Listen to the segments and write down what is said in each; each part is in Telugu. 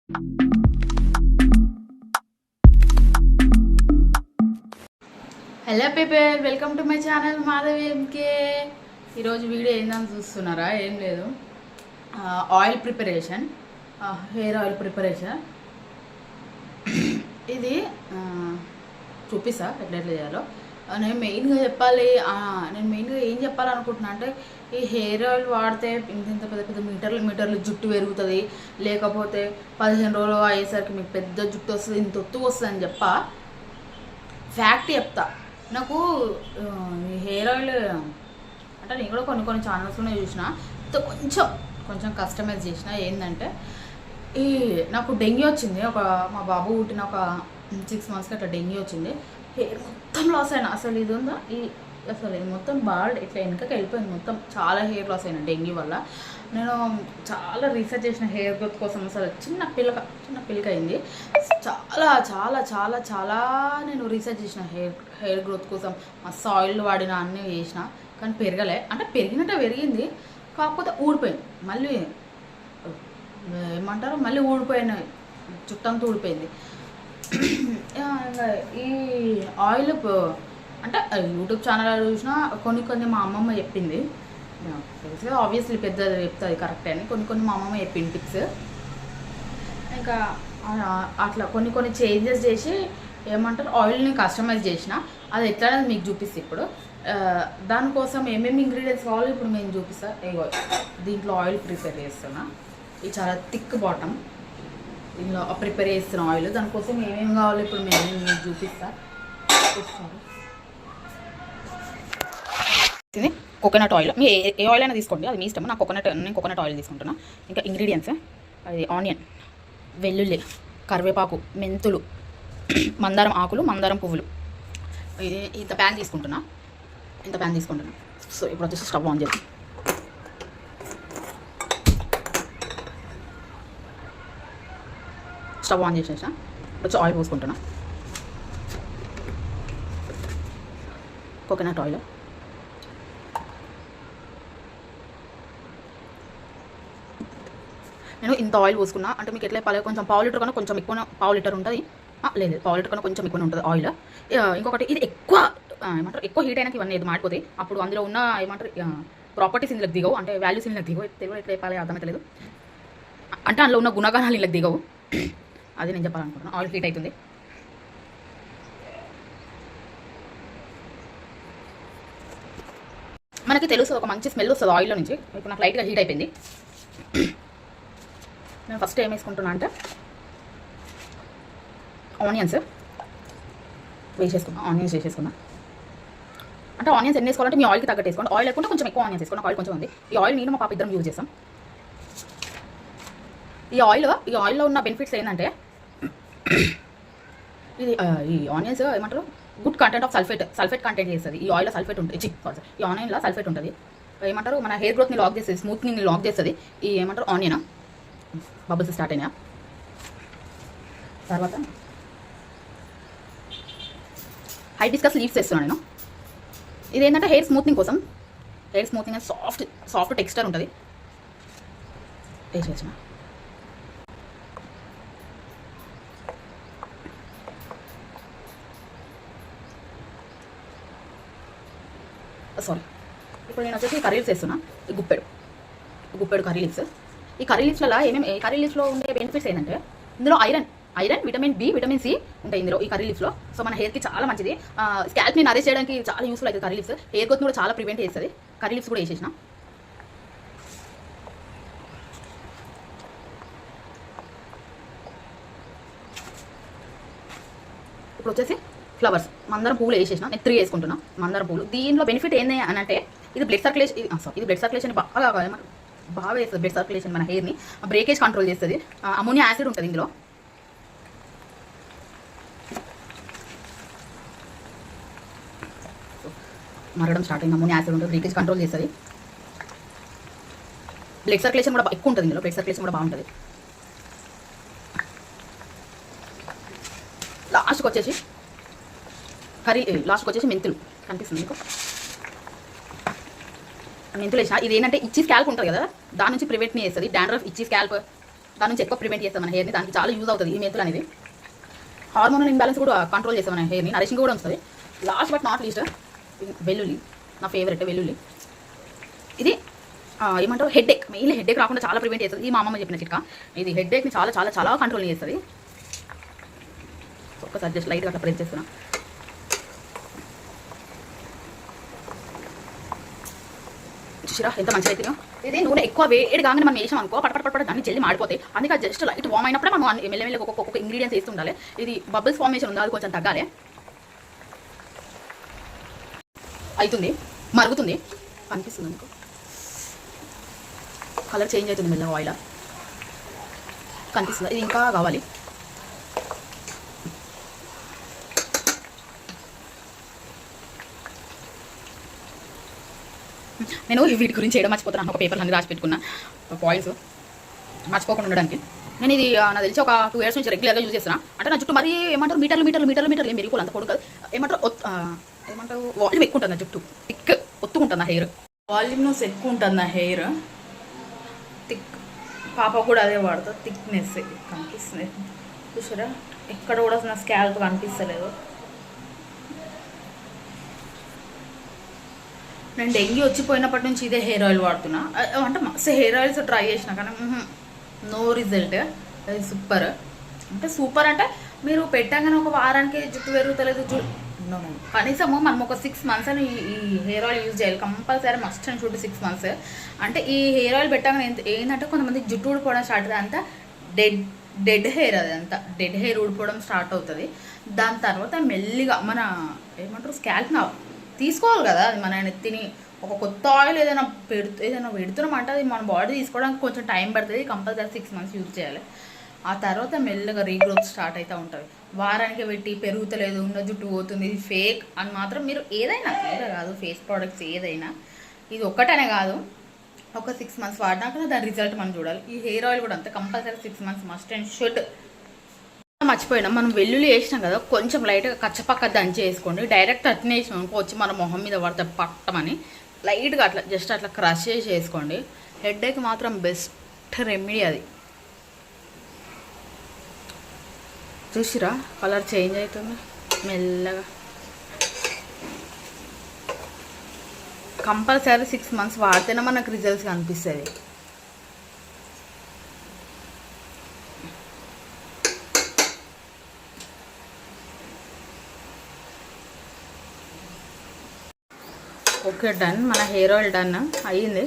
Hello people, welcome to my channel Madhavi MK. ఈరోజు వీడియో ఏందని చూస్తున్నారా? ఏం లేదు, oil preparation, hair oil preparation. ఇది చూపిస్తా ఎట్లా చేయాలో. నేను మెయిన్గా ఏం చెప్పాలనుకుంటున్నా అంటే, ఈ హెయిర్ ఆయిల్ వాడితే ఇంత పెద్ద పెద్ద మీటర్లు జుట్టు పెరుగుతుంది, లేకపోతే 15 రోజులు అయ్యేసరికి మీకు పెద్ద జుట్టు వస్తుంది, ఇంత ఒత్తు వస్తుంది అని ఫ్యాక్ట్ చెప్తా. నాకు హెయిర్ ఆయిల్ అంటే నేను కూడా కొన్ని ఛానల్స్లోనే చూసిన, కొంచెం కస్టమైజ్ చేసిన. ఏంటంటే నాకు డెంగ్యూ వచ్చింది. మా బాబు పుట్టిన ఒక 6 monthsకి అట్లా డెంగ్యూ వచ్చింది. హెయిర్ మొత్తం లాస్ అయినా. అసలు ఇది ఉందా, అసలు ఇది మొత్తం బాల్డ్ ఇట్లా వెనకకి వెళ్ళిపోయింది. మొత్తం చాలా హెయిర్ లాస్ అయినా డెంగ్యూ వల్ల. నేను చాలా రీసెర్చ్ చేసిన హెయిర్ గ్రోత్ కోసం. అసలు చిన్న పిల్లక అయింది. చాలా చాలా చాలా చాలా నేను రీసెర్చ్ చేసిన హెయిర్ గ్రోత్ కోసం. సాయిల్ వాడిన అన్నీ చేసిన, కానీ పెరగలే. అంటే పెరిగినట్టే పెరిగింది, కాకపోతే ఊడిపోయింది. మళ్ళీ ఏమంటారు, మళ్ళీ ఊడిపోయినాయి, చుట్టంతా ఊడిపోయింది. ఈ ఆయిల్ అంటే యూట్యూబ్ ఛానల్ చూసినా కొన్ని మా అమ్మమ్మ చెప్పింది. తెలుసుగా, ఆబ్వియస్లీ పెద్ద చెప్తుంది కరెక్టే అని. కొన్ని మా అమ్మమ్మ చెప్పింది టిప్స్. ఇంకా అట్లా కొన్ని చేంజెస్ చేసి ఏమంటారు ఆయిల్ని కస్టమైజ్ చేసిన. అది ఎట్లా అనేది మీకు చూపిస్తే ఇప్పుడు. దానికోసం ఏమేమి ఇంగ్రీడియంట్స్ కావాలో ఇప్పుడు నేను చూపిస్తా. దీంట్లో ఆయిల్ ప్రిపేర్ చేస్తున్నా. ఇది చాలా థిక్ బాటమ్. దీనిలో ప్రిపేర్ చేస్తున్న ఆయిల్. దానికోసం ఏమేమి కావాలో ఇప్పుడు మీకు చూపిస్తా. ఇది కోకోనట్ ఆయిల్. మీ ఏ ఆయిల్ అయినా తీసుకోండి, అది మీ ఇష్టం. నేను కోకోనట్ ఆయిల్ తీసుకుంటున్నా. ఇంకా ఇంగ్రీడియంట్స్, అది ఆనియన్, వెల్లుల్లి, కరివేపాకు, మెంతులు, మందారం ఆకులు, మందారం పువ్వులు. ఇంత ప్యాన్ తీసుకుంటున్నా. సో ఇప్పుడు వచ్చేసి స్టవ్ ఆన్ చేద్దాం. స్టవ్ ఆన్ చేసేసా. వచ్చి ఆయిల్ పోసుకుంటున్నా. Coconut oil. నేను ఇంత ఆయిల్ పోసుకున్నా. అంటే మీకు ఎట్లా చెప్పాలి, కొంచెం పావు లీటర్ కన్నా కొంచెం ఎక్కువ, పావు లీటర్ ఉంటుంది. లేదు, పావు లీటర్ కన్నా కొంచెం ఎక్కువ ఉంటుంది ఆయిల్. ఇంకొకటి, ఇది ఎక్కువ హీట్ అయినాక ఇవన్నీ ఇది మాడిపోతాయి. అప్పుడు అందులో ఉన్న ప్రాపర్టీస్ ఇందులోకి దిగవు, అంటే వాల్యూస్ ఇందులోకి దిగవు. తెలుగు ఎట్లా చెప్పాలి అర్థమైతలేదు. అంటే అందులో ఉన్న గుణగణాలు ఇందులోకి దిగవు. అది నేను చెప్పాలనుకుంటున్నాను. ఆయిల్ హీట్ అవుతుంది. మనకి తెలుసు, ఒక మంచి స్మెల్ వస్తుంది ఆయిల్లో నుంచి. ఇప్పుడు నాకు లైట్గా హీట్ అయిపోయింది. నేను ఫస్ట్ ఏం వేసుకుంటున్నా అంటే ఆనియన్స్ వేసేసుకున్నా. అంటే ఆనియన్స్ ఎన్ని వేసుకోవాలంటే మీ ఆయిల్కి తగ్గట్టు వేసుకోండి. ఆయిల్ లేకుంటే కొంచెం ఎక్కువ ఆనియన్స్ వేసుకోండి. ఆయిల్ కొంచెం ఉంది. ఈ ఆయిల్ నేను మా పాప ఇద్దరం యూజ్ చేస్తాం. ఈ ఆయిల్లో ఉన్న బెనిఫిట్స్ ఏంటంటే, ఈ ఆనియన్స్ ఏమంటారు, good content of sulphate content చేస్తుంది. ఈ ఆయిల్లో సల్ఫేట్ ఉంటుంది. ఈ ఆనియన్లో సల్ఫేట్ ఉంటుంది. ఏమంటారు, మన హెయిర్ గ్రోత్ని లాక్ చేస్తుంది, స్మూత్నింగ్ని లాక్ చేస్తుంది. ఈ ఏమంటారు ఆనియన్. బబుల్స్ స్టార్ట్ అయినా తర్వాత హైబిస్కస్ లీవ్స్ వేస్తున్నాను నేను. ఇదేంటంటే హెయిర్ స్మూత్నింగ్ కోసం. హెయిర్ స్మూత్నింగ్ సాఫ్ట్ టెక్స్చర్ ఉంటుంది. వేసేసిన. సారీ, ఇప్పుడు నేను వచ్చేసి కర్రీ లీవ్స్ వేస్తున్నా. గుప్పెడు కర్రీ లీవ్స్. ఈ కర్రీ లీవ్స్లలో కర్రీ లీవ్స్లో ఉండే బెనిఫిట్స్ ఏంటంటే, ఇందులో iron, vitamin B, vitamin C ఉంటాయి ఇందులో ఈ కర్రీ లీవ్స్లో. సో మన హెయిర్కి చాలా మంచిది. స్కాల్ప్ని నరేష్ చేయడానికి చాలా యూస్ఫుల్ అవుతుంది కర్రీ లీవ్స్. హెయిర్ గ్రోత్ని కూడా చాలా ప్రివెంట్ చేస్తుంది. కర్రీ లీవ్స్ కూడా వేసేసిన. ఇప్పుడు వచ్చేసి ఫ్లవర్స్, మందారం పువ్వులు వేసేసిన. నేను 3 వేసుకుంటున్నా మందారం పువ్వులు. దీనిలో బెనిఫిట్ ఏంటి అని అంటే, ఇది బ్లడ్ సర్క్యులేషన్ బాగా వేస్తుంది. బ్లడ్ సర్క్యులేషన్ మన హెయిర్ని బ్రేకేజ్ కంట్రోల్ చేస్తుంది. అమోనియా యాసిడ్ ఉంటుంది ఇందులో. మరగడం స్టార్ట్ అయింది. అమోనియా యాసిడ్ ఉంటుంది, బ్రేకేజ్ కంట్రోల్ చేస్తుంది. బ్లడ్ సర్క్యులేషన్ కూడా ఎక్కువ ఉంటుంది ఇందులో. బ్లడ్ సర్క్యులేషన్ కూడా బాగుంటుంది. లాస్ట్కి వచ్చేసి మెంతులు కనిపిస్తుంది మీకు. మెంతులు వేసిన. ఇది ఏంటంటే ఇచ్చి స్కాల్ప్ ఉంటుంది కదా, దాని నుంచి ప్రివెంట్ని చేస్తుంది. డాండ్రఫ్, ఇచ్చి స్కాల్ప్, దాని నుంచి ఎక్కువ ప్రివెంట్ చేస్తాం మన హెయిర్ని. దానికి చాలా యూజ్ అవుతుంది ఈ మెంతులు అనేది. హార్మోనల్ ఇంబ్యాలెన్స్ కూడా కంట్రోల్ చేస్తాం మన హెయిర్ని, నరిషింగ్ కూడా వస్తుంది. లాస్ట్ బట్ నాట్ లీస్ట్ వెల్లుల్లి, నా ఫేవరెట్ వెల్లుల్లి. ఇది ఏమంటారు హెడ్ఏక్, మెయిన్ హెడ్ఏక్ రాకుండా చాలా ప్రివెంట్ చేస్తుంది. ఈ మా అమ్మమ్మ చెప్పిన చిట్కా ఇది హెడ్ఏక్ని చాలా చాలా చాలా కంట్రోల్ చేస్తుంది. ఒక్కసారి జస్ట్ లైట్గా అట్లా ప్రెస్ చేస్తున్నా. చూసిరా ఎంత మంచిగా అవుతుందో. ఇది నూనె ఎక్కువ వేడి కాగానే మనం వేసాం అనుకో పట్ట దాన్ని చెల్లి మాడిపోతాయి. అందుకే జస్ట్ లైట్ వామ్ అయినప్పుడే మనం మెల్లమెల్ల ఒక్కొక్క ఇంగ్రీడియంట్స్ వేస్తూ ఉండాలి. ఇది బబుల్స్ ఫార్మేషన్ ఉంది, అది కొంచెం తగ్గాలి. అవుతుంది, మరుగుతుంది, అనిపిస్తుంది అనుకో, కలర్ చేంజ్ అవుతుంది మెల్లగా, ఆయిల్ కనిపిస్తుంది. ఇది ఇంకా కావాలి. నేను వీటి గురించి చేయడం మర్చిపోతున్నాను. ఒక పేపర్ అన్ని రాసి పెట్టుకున్నా పాయింట్స్ మర్చిపోకుండా ఉండడానికి. నేను ఇది నాకు తెలిసి ఒక 2 years నుంచి రెగ్యులర్గా యూజ్ చేస్తున్నా. అంటే నా జుట్టు మరీ ఏమంటారు మీటర్లు ఏం మెరుగుకోవాలి, అంత కొడుకు ఏమంటారు వాల్యూమ్ ఎక్కువ ఉంటుంది నా జుట్టు, థిక్ ఒత్తుకుంటుంది నా హెయిర్, వాల్యూమ్నెస్ ఎక్కువ ఉంటుంది నా హెయిర్, థిక్. పాప కూడా అదే వాడుతుంది, థిక్నెస్ కనిపిస్తుంది. చూసారా ఎక్కడ కూడా నా స్కాల్ప్ కనిపిస్తలేదు. నేను డెంగ్యూ వచ్చిపోయినప్పటి నుంచి ఇదే హెయిర్ ఆయిల్ వాడుతున్నా. అంటే మస్తు హెయిర్ ఆయిల్స్ ట్రై చేసిన కానీ నో రిజల్ట్. అది సూపర్ అంటే సూపర్ అంటే మీరు పెట్టగానే ఒక వారానికి జుట్టు పెరుగుతలేదు, కనీసము మనం ఒక 6 months అని ఈ హెయిర్ ఆయిల్ యూజ్ చేయాలి కంపల్సరీ, మస్ట్ అని చూడు 6 months. అంటే ఈ హెయిర్ ఆయిల్ పెట్టగానే ఏంటంటే కొంతమంది జుట్టు ఊడిపోవడం స్టార్ట్ అవుతుంది, అంతా డెడ్ హెయిర్, అది అంతా డెడ్ హెయిర్ ఊడిపోవడం స్టార్ట్ అవుతుంది. దాని తర్వాత మెల్లిగా మన ఏమంటారు స్కాల్ప్ని తీసుకోవాలి కదా, అది మన నెత్తిని ఒక కొత్త ఆయిల్ ఏదైనా పెడుతున్నామంటే అది మన బాడీ తీసుకోవడానికి కొంచెం టైం పడుతుంది. కంపల్సరీ 6 months యూజ్ చేయాలి. ఆ తర్వాత మెల్లగా రీగ్రోత్ స్టార్ట్ అవుతూ ఉంటుంది. వారానికి పెట్టి పెరుగుతలేదు, ఉన్న జుట్టు పోతుంది, ఇది ఫేక్ అని మాత్రం మీరు ఏదైనా కాదు, ఫేస్ ప్రోడక్ట్స్ ఏదైనా, ఇది ఒక్కటనే కాదు, ఒక 6 months వాడినాక దాని రిజల్ట్ మనం చూడాలి. ఈ హెయిర్ ఆయిల్ కూడా అంతే, compulsory 6 months must and should. మర్చిపోయినాం, మనం వెల్లుల్లి వేసినాం కదా, కొంచెం లైట్గా కచ్చపక్క దంచి వేసుకోండి. డైరెక్ట్ అట్నే వేసినాం అనుకో వచ్చి మన మొహం మీద పడితే పట్టమని లైట్గా అట్లా జస్ట్ అట్లా క్రష్ చేసి వేసుకోండి. హెడ్ఏక్ మాత్రం బెస్ట్ రెమెడీ అది. చూసిరా కలర్ చేంజ్ అవుతుంది మెల్లగా. కంపల్సరీ 6 months వాడితేనే మనకు రిజల్ట్స్ కనిపిస్తుంది. ఓకే డన్, మన హెయిర్ ఆయిల్ డన్ అయ్యింది.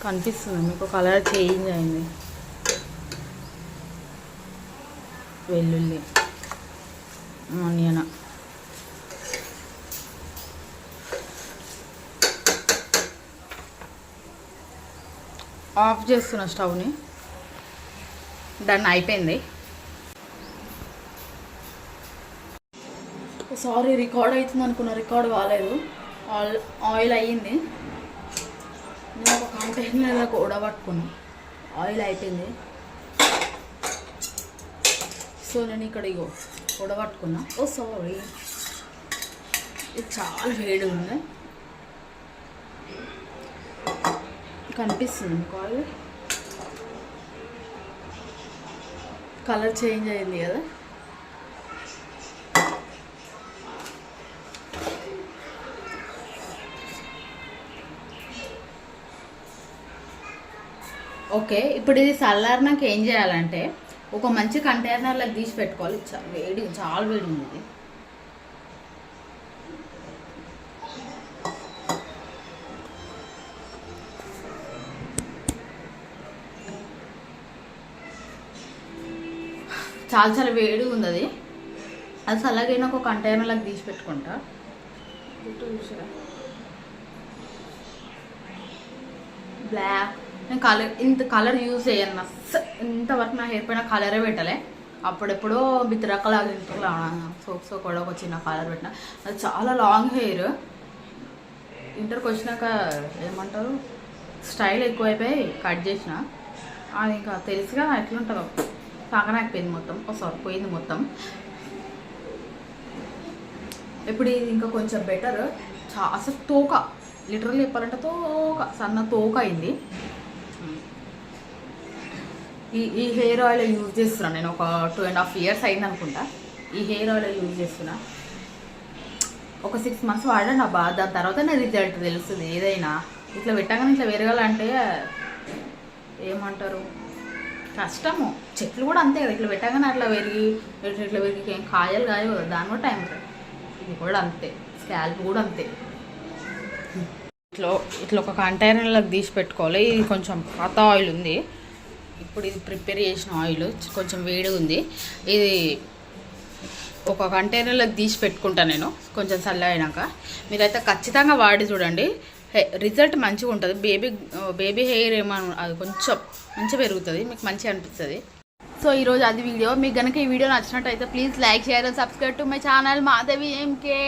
కనిపిస్తుంది మీకు కలర్ చేంజ్ అయింది. వెల్లుల్లి, ఆనియన్, ఆఫ్ చేస్తున్న స్టవ్ని. డన్ అయిపోయింది. సారీ రికార్డ్ అవుతుంది అనుకున్నా, రికార్డ్ కాలేదు. ఆయిల్ అయ్యింది. నేను ఒక కంటైనర్ కూడా పట్టుకున్నా, ఆయిల్ అయిపోయింది. సో నేను ఇక్కడ ఇగో ఉడబట్టుకున్నా. ఓ సారీ, ఇది చాలా వేడి ఉంది, కనిపిస్తుంది మీకు ఆయిల్. కలర్ చేంజ్ అయింది కదా. ఓకే, ఇప్పుడు ఇది చల్లారినాక ఏం చేయాలంటే ఒక మంచి కంటైనర్లకు తీసి పెట్టుకోవాలి. వేడి, చాలా వేడి ఉంది ఇది. చాలా చాలా వేడి ఉంది అది. అది చల్లగైనా ఒక కంటైనర్లకు తీసి పెట్టుకుంటా. బ్లాక్, నేను ఇంత కలర్ యూజ్ చేయను ఇంతవరకు. నా హెయిర్ పైన కలరే పెట్టలే. అప్పుడెప్పుడో బిత్రకలాగా ఇంట్లో సోప్స్ కూడా ఒక చిన్న కలర్ పెట్టిన. అది చాలా లాంగ్ హెయిర్. ఇంటర్కి వచ్చినాక ఏమంటారు స్టైల్ ఎక్కువైపోయి కట్ చేసిన. అది ఇంకా తెలుసుగా ఎట్లుంటుందో, పక్కనైపోయింది మొత్తం, ఒకసారి పోయింది మొత్తం. ఇప్పుడు ఇది ఇంకా కొంచెం బెటర్. అసలు లిటరల్లీ చెప్పాలంటే తోక సన్న తోక అయింది. ఈ హెయిర్ ఆయిల్ యూజ్ చేస్తున్నాను నేను ఒక 2.5 years అయింది అనుకుంటా. ఈ హెయిర్ ఆయిల్ యూజ్ చేస్తున్నా. ఒక 6 months వాడాను అబ్బా. దాని తర్వాతనే రిజల్ట్ తెలుస్తుంది. ఏదైనా ఇట్లా పెట్టగానే ఇట్లా పెరగాలంటే ఏమంటారు కష్టము. చెట్లు కూడా అంతే కదా, ఇట్లా పెట్టగానే అట్లా ఇట్లా పెరిగి ఏం కాయలు కాయవు కదా, దాని కూడా టైం ఉంటుంది. ఇది కూడా అంతే, స్కాల్ప్ కూడా అంతే. ఇట్లా ఒక కంటైనర్లోకి తీసి పెట్టుకోవాలి. ఇది కొంచెం పాత ఆయిల్ ఉంది. ఇప్పుడు ఇది ప్రిపేర్ చేసిన ఆయిల్ కొంచెం వేడిగా ఉంది. ఇది ఒక కంటైనర్లోకి తీసి పెట్టుకుంటాను నేను కొంచెం చల్ల అయినాక. మీరైతే ఖచ్చితంగా వాడి చూడండి, రిజల్ట్ మంచిగా ఉంటుంది. బేబీ హెయిర్ ఏమన్నా అది కొంచెం మంచిగా పెరుగుతుంది, మీకు మంచిగా అనిపిస్తుంది. సో ఈరోజు అది వీడియో. మీకు కనుక ఈ వీడియో నచ్చినట్టయితే please like, share and subscribe to my channel Madhavi MK.